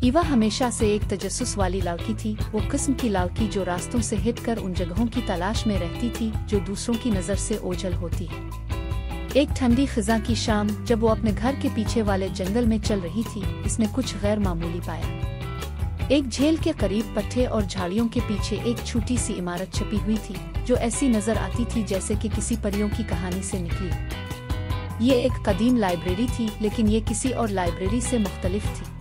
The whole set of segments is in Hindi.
ईवा हमेशा से एक तजस्सुस वाली लड़की थी, वो किस्म की लड़की जो रास्तों से हिटकर उन जगहों की तलाश में रहती थी जो दूसरों की नज़र से ओझल होती है। एक ठंडी खिज़ा की शाम जब वो अपने घर के पीछे वाले जंगल में चल रही थी, इसने कुछ गैर मामूली पाया। एक झील के करीब पट्टे और झाड़ियों के पीछे एक छोटी सी इमारत छपी हुई थी जो ऐसी नजर आती थी जैसे कि किसी परियों की कहानी से निकली। ये एक कदीम लाइब्रेरी थी, लेकिन ये किसी और लाइब्रेरी से मुख्तलिफ थी।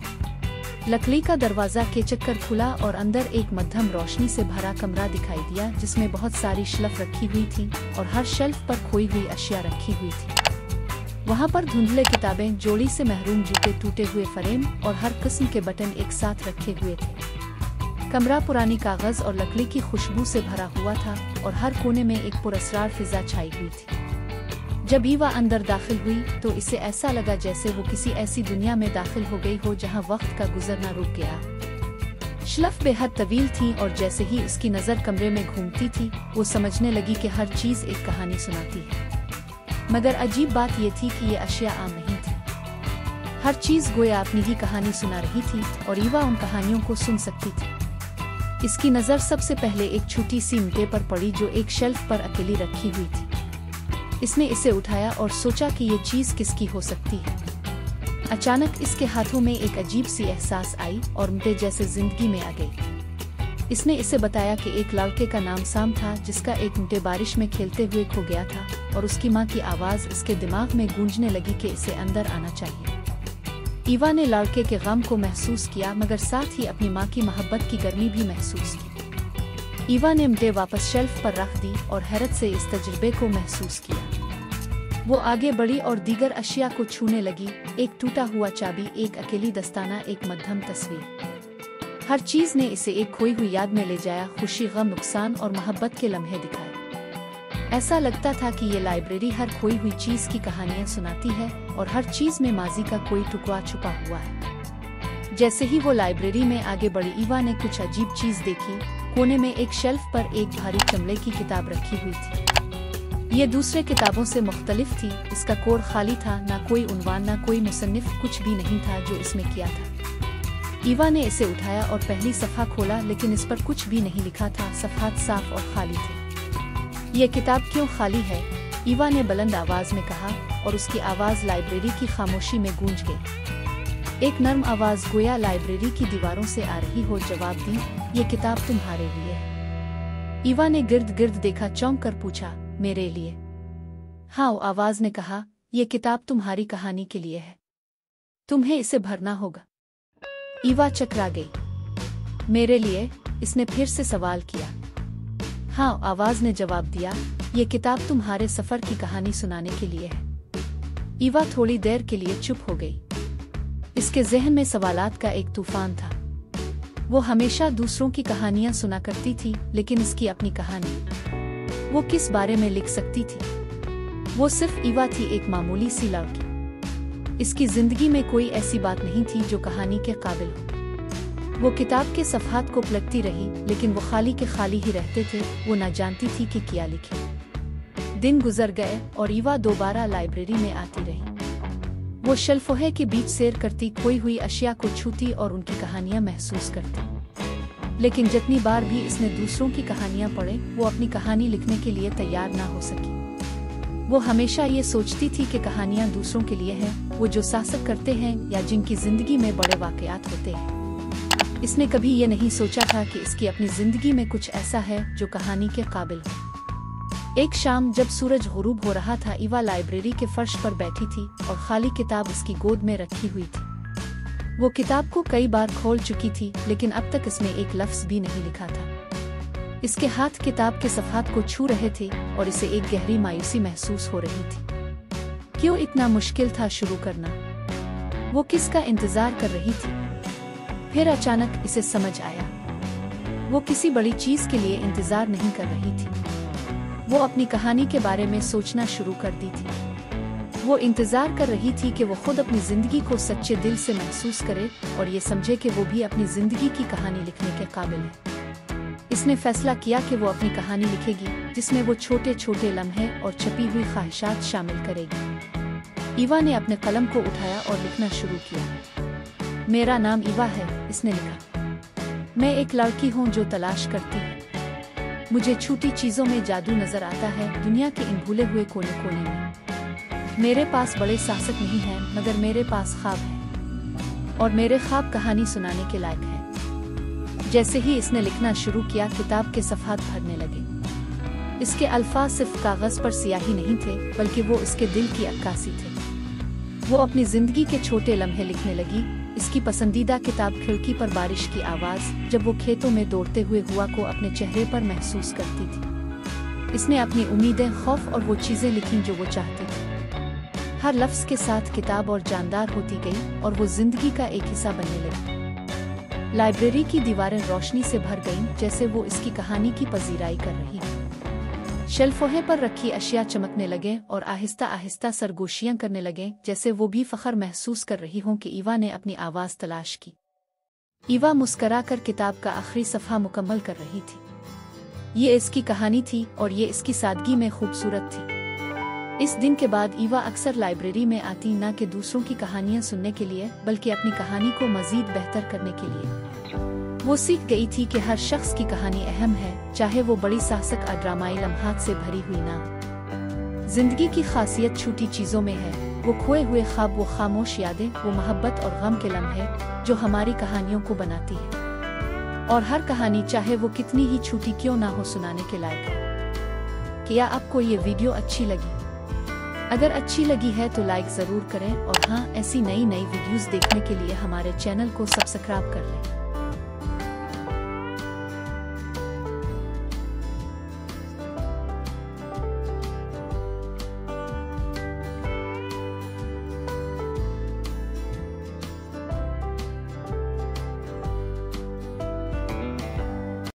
लकड़ी का दरवाजा केचक कर खुला और अंदर एक मध्यम रोशनी से भरा कमरा दिखाई दिया जिसमें बहुत सारी शेल्फ रखी हुई थी और हर शेल्फ पर खोई हुई अशिया रखी हुई थी। वहाँ पर धुंधले किताबें, जोड़ी से महरूम जूते, टूटे हुए फ्रेम और हर किस्म के बटन एक साथ रखे हुए थे। कमरा पुरानी कागज और लकड़ी की खुशबू से भरा हुआ था और हर कोने में एक पुरस्रार फिजा छाई हुई थी। जब ईवा अंदर दाखिल हुई तो इसे ऐसा लगा जैसे वो किसी ऐसी दुनिया में दाखिल हो गई हो जहां वक्त का गुजरना रुक गया। शेल्फ बेहद तवील थी और जैसे ही उसकी नज़र कमरे में घूमती थी वो समझने लगी कि हर चीज़ एक कहानी सुनाती है। मगर अजीब बात ये थी कि ये अशिया आम नहीं थी। हर चीज़ गोया अपनी ही कहानी सुना रही थी और ईवा उन कहानियों को सुन सकती थी। इसकी नज़र सबसे पहले एक छोटी सी ईंटे पर पड़ी जो एक शेल्फ पर अकेली रखी हुई थी। इसने इसे उठाया और सोचा कि ये चीज़ किसकी हो सकती है। अचानक इसके हाथों में एक अजीब सी एहसास आई और ईंटे जैसे जिंदगी में आ गई। इसने इसे बताया कि एक लड़के का नाम साम था जिसका एक ईंटे बारिश में खेलते हुए खो गया था और उसकी माँ की आवाज़ इसके दिमाग में गूंजने लगी कि इसे अंदर आना चाहिए। ईवा ने लड़के के गम को महसूस किया मगर साथ ही अपनी माँ की मोहब्बत की गर्मी भी महसूस की। ईवा ने ईंटें वापस शेल्फ पर रख दी और हैरत से इस तजुर्बे को महसूस किया। वो आगे बढ़ी और दीगर अशिया को छूने लगी, एक टूटा हुआ चाबी, एक अकेली दस्ताना, एक मध्यम तस्वीर। हर चीज ने इसे एक खोई हुई याद में ले जाया, खुशी, गम, नुकसान और मोहब्बत के लम्हे दिखाए। ऐसा लगता था कि ये लाइब्रेरी हर खोई हुई चीज की कहानियां सुनाती है और हर चीज में माजी का कोई टुकड़ा छुपा हुआ है। जैसे ही वो लाइब्रेरी में आगे बढ़ी, ईवा ने कुछ अजीब चीज देखी। कोने में एक शेल्फ पर एक भारी चमड़े की किताब रखी हुई थी। ये दूसरे किताबों से मुख्तलिफ थी। इसका कोर खाली था, ना कोई उन्वान, ना कोई मुसन्निफ, कुछ भी नहीं था जो इसमें किया था। ईवा ने इसे उठाया और पहली सफ़ा खोला, लेकिन इस पर कुछ भी नहीं लिखा था। सफ़हात साफ और खाली थे। ये किताब क्यों खाली है? ईवा ने बुलंद आवाज में कहा और उसकी आवाज लाइब्रेरी की खामोशी में गूंज गई। एक नर्म आवाज गोया लाइब्रेरी की दीवारों से आ रही हो जवाब दी, ये किताब तुम्हारे लिए है। ईवा ने गिर्द गिर्द देखा, चौंक कर पूछा, मेरे लिए? हाँ, आवाज ने कहा, ये किताब तुम्हारी कहानी के लिए है, तुम्हें इसे भरना होगा। ईवा चकरा गई। मेरे लिए? इसने फिर से सवाल किया। हाँ, आवाज ने जवाब दिया, ये किताब तुम्हारे सफर की कहानी सुनाने के लिए है। ईवा थोड़ी देर के लिए चुप हो गई। इसके जहन में सवालात का एक तूफान था। वो हमेशा दूसरों की कहानियां सुना करती थी, लेकिन इसकी अपनी कहानी वो किस बारे में लिख सकती थी? वो सिर्फ ईवा थी, एक मामूली सी लड़की। इसकी जिंदगी में कोई ऐसी बात नहीं थी जो कहानी के काबिल हो। वो किताब के सफ़हात को पलटती रही, लेकिन वो खाली के खाली ही रहते थे। वो न जानती थी कि क्या लिखे। दिन गुजर गए और ईवा दोबारा लाइब्रेरी में आती रही। वो शेल्फों के बीच सैर करती, खोई हुई अशिया को छूती और उनकी कहानियां महसूस करती। लेकिन जितनी बार भी इसने दूसरों की कहानियां पढ़े, वो अपनी कहानी लिखने के लिए तैयार ना हो सकी। वो हमेशा ये सोचती थी कि कहानियां दूसरों के लिए हैं, वो जो साहस करते हैं या जिनकी जिंदगी में बड़े वाकयात होते हैं। इसने कभी ये नहीं सोचा था कि इसकी अपनी जिंदगी में कुछ ऐसा है जो कहानी के काबिल हो। एक शाम जब सूरज गुरूब हो रहा था, ईवा लाइब्रेरी के फर्श पर बैठी थी और खाली किताब उसकी गोद में रखी हुई थी। वो किताब को कई बार खोल चुकी थी, लेकिन अब तक इसमें एक लफ्ज भी नहीं लिखा था। इसके हाथ किताब के सफ़हात को छू रहे थे और इसे एक गहरी मायूसी महसूस हो रही थी। क्यों इतना मुश्किल था शुरू करना? वो किसका इंतजार कर रही थी? फिर अचानक इसे समझ आया, वो किसी बड़ी चीज के लिए इंतजार नहीं कर रही थी। वो अपनी कहानी के बारे में सोचना शुरू कर दी थी। वो इंतजार कर रही थी कि वो खुद अपनी जिंदगी को सच्चे दिल से महसूस करे और ये समझे कि वो भी अपनी जिंदगी की कहानी लिखने के काबिल है। इसने फैसला किया कि वो अपनी कहानी लिखेगी, जिसमें वो छोटे छोटे लम्हे और छपी हुई ख्वाहिशात शामिल करेगी। ईवा ने अपने कलम को उठाया और लिखना शुरू किया। मेरा नाम ईवा है, इसने लिखा, मैं एक लड़की हूँ जो तलाश करती है। मुझे छोटी चीज़ों में जादू नजर आता है, दुनिया के इन भूले हुए कोने कोने में। मेरे पास बड़े साहसिक नहीं हैं, मगर मेरे पास ख्वाब है और मेरे ख्वाब कहानी सुनाने के लायक है। जैसे ही इसने लिखना शुरू किया, किताब के सफ़हात भरने लगे। इसके अल्फाज सिर्फ कागज़ पर स्याही नहीं थे, बल्कि वो इसके दिल की अक्कासी थे। वो अपनी जिंदगी के छोटे लम्हे लिखने लगी। इसकी पसंदीदा किताब खिड़की पर बारिश की आवाज़, जब वो खेतों में दौड़ते हुए हुआ को अपने चेहरे पर महसूस करती थी। इसने अपनी उम्मीदें, खौफ और वो चीज़ें लिखीं जो वो चाहती थी। हर लफ्ज़ के साथ किताब और जानदार होती गई और वो जिंदगी का एक हिस्सा बनने लगी। लाइब्रेरी की दीवारें रोशनी से भर गईं, जैसे वो इसकी कहानी की पजीराई कर रही है। शेल्फों पर रखी अशिया चमकने लगे और आहिस्ता आहिस्ता सरगोशियां करने लगे, जैसे वो भी फख्र महसूस कर रही हों कि ईवा ने अपनी आवाज़ तलाश की। ईवा मुस्कराकर किताब का आखिरी सफ़हा मुकम्मल कर रही थी। ये इसकी कहानी थी और ये इसकी सादगी में खूबसूरत थी। इस दिन के बाद ईवा अक्सर लाइब्रेरी में आती, न कि दूसरों की कहानियाँ सुनने के लिए, बल्कि अपनी कहानी को मज़ीद बेहतर करने के लिए। वो सीख गई थी कि हर शख्स की कहानी अहम है, चाहे वो बड़ी साहसिक और ड्रामाई लम्हात से भरी हुई ना। जिंदगी की खासियत छोटी चीज़ों में है। वो खोए हुए ख्वाब, वो खामोश यादें, वो मोहब्बत और गम के लम्हे जो हमारी कहानियों को बनाती है। और हर कहानी, चाहे वो कितनी ही छोटी क्यों ना हो, सुनाने के लायक है। क्या आपको ये वीडियो अच्छी लगी? अगर अच्छी लगी है तो लाइक ज़रूर करें और हाँ, ऐसी नई वीडियोज़ देखने के लिए हमारे चैनल को सब्सक्राइब कर लें।